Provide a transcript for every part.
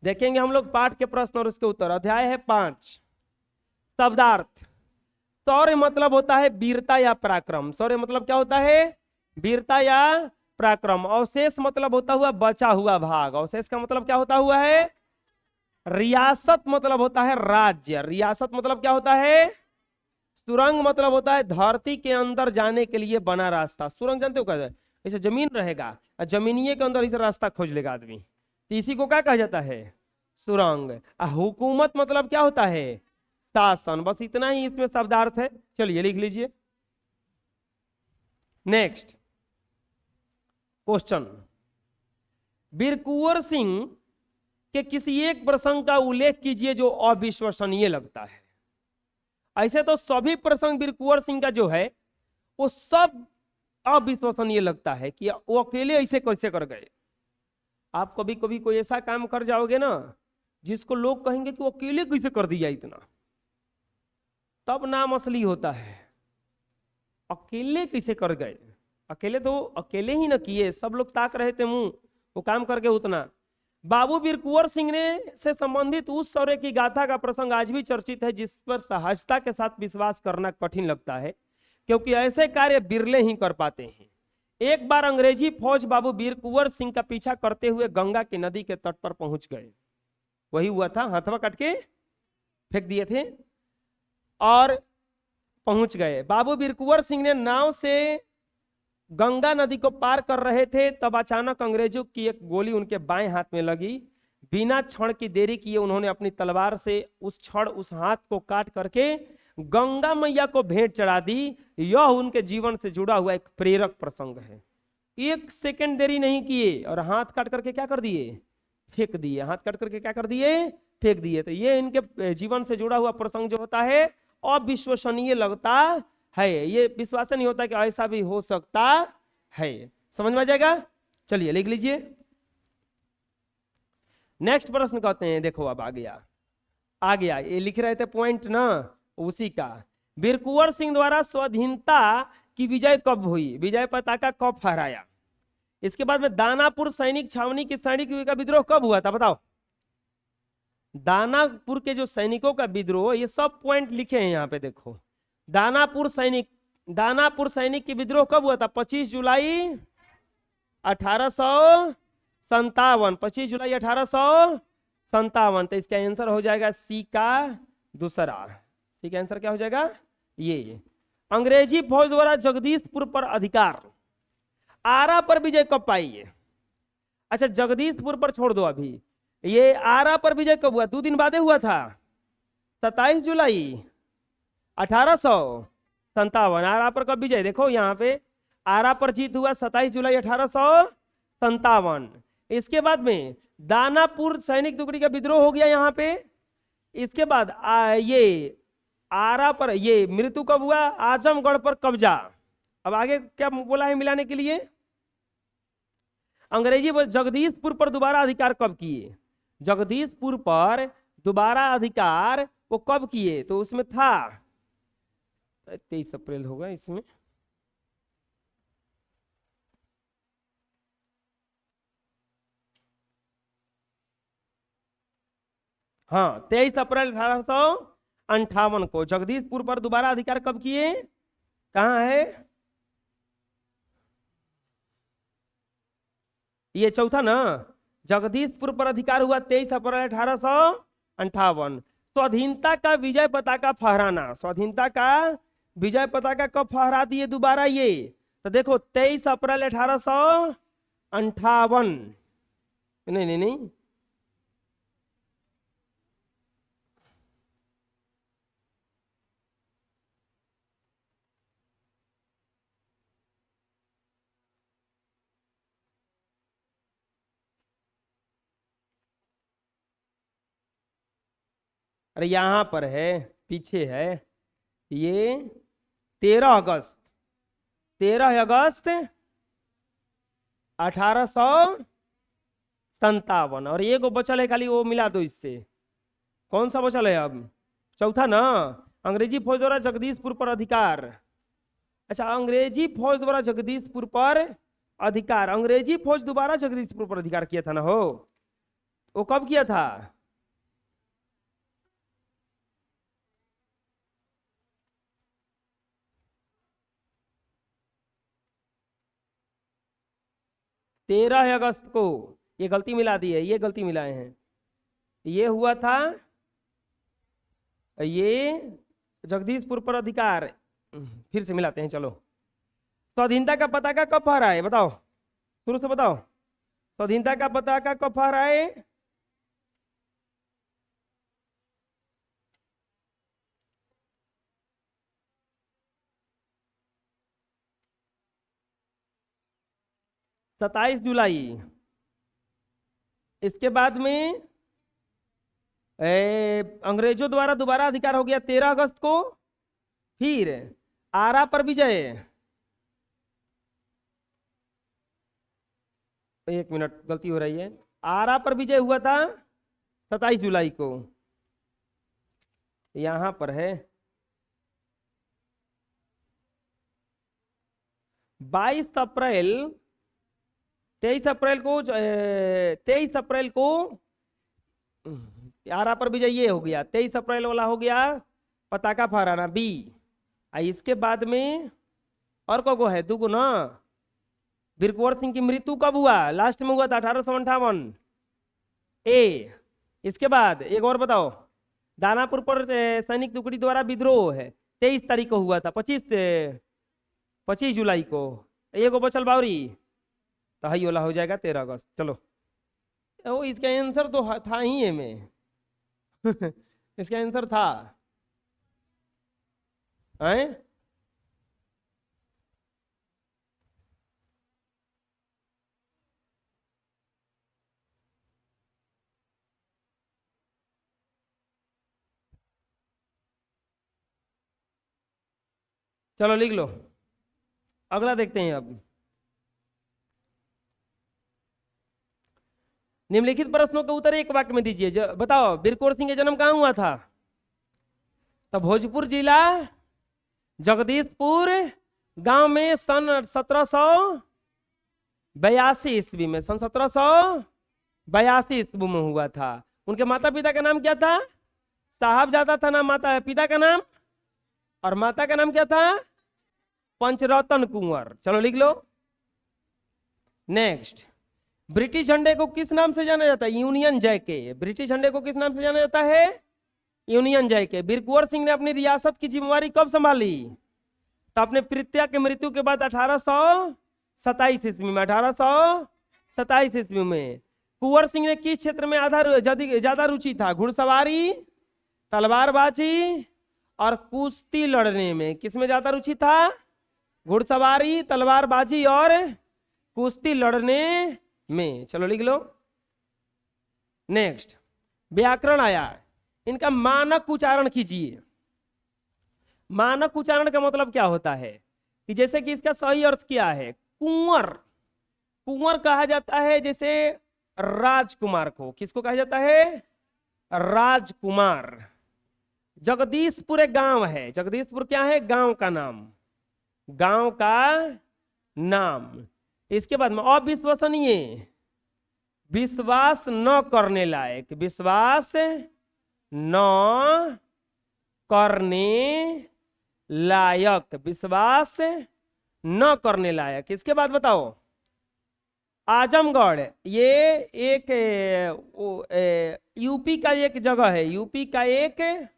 देखेंगे हम लोग पाठ के प्रश्न और उसके उत्तर। अध्याय है 5, शब्दार्थ। शौर्य मतलब होता है वीरता या पराक्रम। शौर्य मतलब क्या होता है? वीरता या पराक्रम। अवशेष मतलब होता हुआ बचा हुआ भाग। अवशेष का मतलब क्या होता हुआ है? रियासत मतलब होता है राज्य। रियासत मतलब क्या होता है? सुरंग मतलब होता है धरती के अंदर जाने के लिए बना रास्ता। सुरंग जानते हो क्या? ऐसे जमीन रहेगा और जमीनिए के अंदर इसे रास्ता खोज लेगा आदमी, तो इसी को क्या कहा जाता है? सुरंग। हुकूमत मतलब क्या होता है? शासन। बस इतना ही इसमें शब्दार्थ है। चलिए लिख लीजिए। नेक्स्ट क्वेश्चन, वीर कुंवर सिंह के किसी एक प्रसंग का उल्लेख कीजिए जो अविश्वसनीय लगता है। ऐसे तो सभी प्रसंग वीर कुंवर सिंह का जो है वो सब अविश्वसनीय लगता है कि वो अकेले ऐसे कैसे कर गए। आप कभी कभी कोई ऐसा काम कर जाओगे ना जिसको लोग कहेंगे कि वो अकेले कैसे कर दिया इतना, तब नाम असली होता है। अकेले कैसे कर गए? अकेले तो अकेले ही ना किए, सब लोग ताक रहे थे मुंह, वो काम करके उतना। बाबू वीर कुंवर सिंह ने से संबंधित उस शौर्य की गाथा का प्रसंग आज भी चर्चित है जिस पर सहजता के साथ विश्वास करना कठिन लगता है, क्योंकि ऐसे कार्य बिरले ही कर पाते हैं। एक बार अंग्रेजी फौज बाबू वीर कुंवर सिंह का पीछा करते हुए गंगा की नदी के तट पर पहुंच गए। वही हुआ था, हथवा काट के फेंक दिए थे और पहुंच गए। बाबू वीर कुंवर सिंह ने नाव से गंगा नदी को पार कर रहे थे, तब अचानक अंग्रेजों की एक गोली उनके बाएं हाथ में लगी। बिना क्षण की देरी किए उन्होंने अपनी तलवार से उस हाथ को काट करके गंगा मैया को भेंट चढ़ा दी। यह उनके जीवन से जुड़ा हुआ एक प्रेरक प्रसंग है। एक सेकंड देरी नहीं किए और हाथ काट करके क्या कर दिए? फेंक दिए। हाथ काट करके क्या कर दिए? फेंक दिए। तो ये इनके जीवन से जुड़ा हुआ प्रसंग जो होता है अविश्वसनीय लगता है। ये विश्वास नहीं होता कि ऐसा भी हो सकता है। समझ में आ जाएगा? चलिए लिख लीजिए। नेक्स्ट प्रश्न कहते हैं, देखो अब आ गया ये लिख रहे थे पॉइंट ना, उसी का। वीर कुंवर सिंह द्वारा स्वाधीनता की विजय कब हुई? विजय पताका कब फहराया? इसके बाद में दानापुर सैनिक छावनी की सैनिक का विद्रोह कब हुआ था? बताओ। दानापुर के जो सैनिकों का विद्रोह, ये सब पॉइंट लिखे हैं यहाँ पे देखो। दानापुर सैनिक की विद्रोह कब हुआ था? 25 जुलाई 1857। 25 जुलाई 1857। तो इसका आंसर हो जाएगा सी का दूसरा। सी का आंसर क्या हो जाएगा? ये। अंग्रेजी फौज द्वारा जगदीशपुर पर अधिकार, आरा पर विजय कब पाई है? अच्छा जगदीशपुर पर छोड़ दो अभी, ये आरा पर विजय कब हुआ? 2 दिन बाद हुआ था, 27 जुलाई 1857। आरा पर कब विजय? देखो यहाँ पे आरा पर जीत हुआ 27 जुलाई 1857। इसके बाद में दानापुर सैनिक टुकड़ी का विद्रोह हो गया यहाँ पे। इसके बाद ये आरा पर ये मृत्यु कब हुआ? आजमगढ़ पर कब्जा। अब आगे क्या बोला है मिलाने के लिए? अंग्रेजी जगदीशपुर पर दोबारा अधिकार कब किए? जगदीशपुर पर दोबारा अधिकार वो कब किए? तो उसमें था 23 अप्रैल होगा इसमें। हाँ 23 अप्रैल 1858 को जगदीशपुर पर दोबारा अधिकार कब किए? कहाँ है ये? चौथा ना। जगदीशपुर पर अधिकार हुआ 23 अप्रैल 1858। स्वाधीनता का विजय पताका फहराना, स्वाधीनता का विजय पताका कब फहरा दिए दोबारा ये? तो देखो 23 अप्रैल 1858। नहीं नहीं नहीं, अरे यहां पर है, पीछे है ये। 13 अगस्त 1857। और ये को बचल है खाली, वो मिला दो इससे। कौन सा बचल है अब? चौथा ना। अंग्रेजी फौज द्वारा जगदीशपुर पर अधिकार। अच्छा अंग्रेजी फौज द्वारा जगदीशपुर पर अधिकार, अंग्रेजी फौज दोबारा जगदीशपुर पर अधिकार किया था ना हो। वो कब किया था? तेरह अगस्त को। ये गलती मिला दी है, ये गलती मिलाए हैं। ये हुआ था, ये जगदीशपुर पर अधिकार। फिर से मिलाते हैं, चलो। स्वाधीनता का पताका कब फहराए, बताओ, शुरू से बताओ। स्वाधीनता का पताका कब फहराए? 27 जुलाई। इसके बाद में अंग्रेजों द्वारा दोबारा अधिकार हो गया 13 अगस्त को। फिर आरा पर विजय, 1 मिनट गलती हो रही है, आरा पर विजय हुआ था 27 जुलाई को। यहां पर है 22 अप्रैल, 23 अप्रैल को, 23 अप्रैल को आरा पर विजय ये हो गया, 23 अप्रैल वाला हो गया पताका फहराना बी। इसके बाद में और को है दुगो ना। वीर कुंवर सिंह की मृत्यु कब हुआ? लास्ट में हुआ था 1858 ए। इसके बाद एक और बताओ, दानापुर पर सैनिक टुकड़ी द्वारा विद्रोह है 23 तारीख को हुआ था, 25 जुलाई को। एगो बचल बावरी, तो हई वाला हो जाएगा 13 अगस्त। चलो, वो इसका आंसर तो था ही है में। इसका आंसर था हैं? चलो लिख लो, अगला देखते हैं अब। निम्नलिखित प्रश्नों के उत्तर एक वाक्य में दीजिए। बताओ, वीर कुंवर सिंह का जन्म कहाँ हुआ था? तो भोजपुर जिला जगदीशपुर गांव में सन 1782 ईस्वी में, सन 1782 ईस्वी में हुआ था। उनके माता पिता का नाम क्या था? साहबजादा था नाम माता पिता का नाम, और माता का नाम क्या था? पंचरतन कुंवर। चलो लिख लो। नेक्स्ट, ब्रिटिश झंडे को किस नाम से जाना जाता है? यूनियन जैक के। ब्रिटिश झंडे को किस नाम से जाना जाता है? यूनियन जैक के। वीर कुंवर सिंह ने अपनी रियासत की जिम्मेवारी कब संभाली? तो अपने पितृव्य की मृत्यु के बाद 1827 ईस्वी में, 1827 ईस्वी में। कुंवर सिंह ने किस क्षेत्र में ज्यादा रुचि था? घुड़सवारी, तलवारबाजी और कुश्ती लड़ने में। किसमें ज्यादा रुचि था? घुड़सवारी, तलवारबाजी और कुश्ती लड़ने में। चलो लिख लो। नेक्स्ट, व्याकरण आया, इनका मानक उच्चारण कीजिए। मानक उच्चारण का मतलब क्या होता है? कि जैसे कि इसका सही अर्थ क्या है? कुंवर, कुंवर कहा जाता है जैसे राजकुमार को। किसको कहा जाता है? राजकुमार। जगदीशपुर एक गांव है। जगदीशपुर क्या है? गांव का नाम, गांव का नाम। इसके बाद में अविश्वसनीय, विश्वास न करने लायक, विश्वास न करने लायक, विश्वास न करने लायक। इसके बाद बताओ, आजमगढ़, ये एक यूपी का एक जगह है, यूपी का एक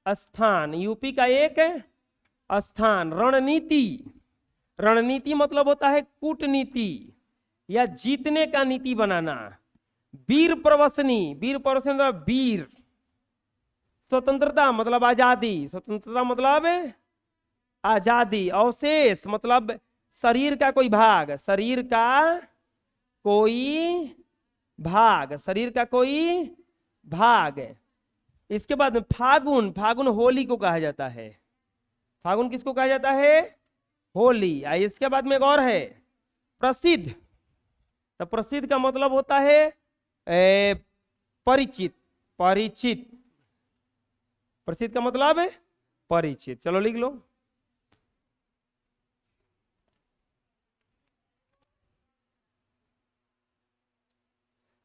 स्थान, यूपी का एक स्थान। रणनीति, रणनीति मतलब होता है कूटनीति या जीतने का नीति बनाना। वीर प्रवसनी, वीर प्रवसनी मतलब वीर। स्वतंत्रता मतलब आजादी, स्वतंत्रता मतलब आजादी। अवशेष मतलब शरीर का कोई भाग, शरीर का कोई भाग, शरीर का कोई भाग। इसके बाद में फागुन, फागुन होली को कहा जाता है। फागुन किसको कहा जाता है? होली। इसके बाद में एक और है प्रसिद्ध। तो प्रसिद्ध का मतलब होता है परिचित, परिचित। प्रसिद्ध का मतलब है परिचित। चलो लिख लो।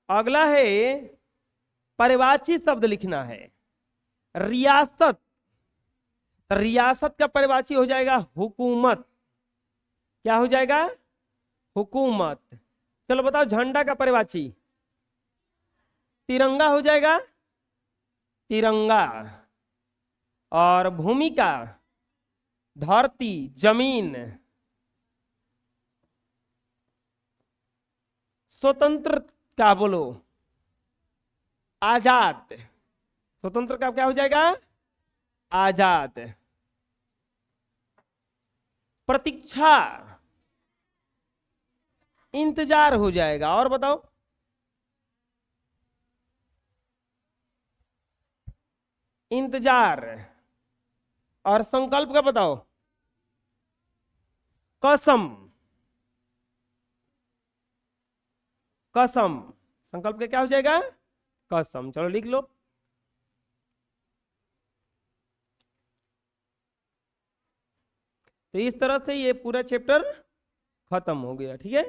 अगला है पर्यायवाची शब्द लिखना है। रियासत, रियासत का पर्यायवाची हो जाएगा हुकूमत। क्या हो जाएगा? हुकूमत। चलो बताओ झंडा का पर्यायवाची? तिरंगा हो जाएगा, तिरंगा। और भूमि का? धरती, जमीन। स्वतंत्र का बोलो? आजाद। स्वतंत्र का क्या हो जाएगा? आजाद। प्रतीक्षा, इंतजार हो जाएगा। और बताओ? इंतजार। और संकल्प का बताओ? कसम, कसम। संकल्प का क्या हो जाएगा? कसम। चलो लिख लो। तो इस तरह से ये पूरा चैप्टर खत्म हो गया। ठीक है।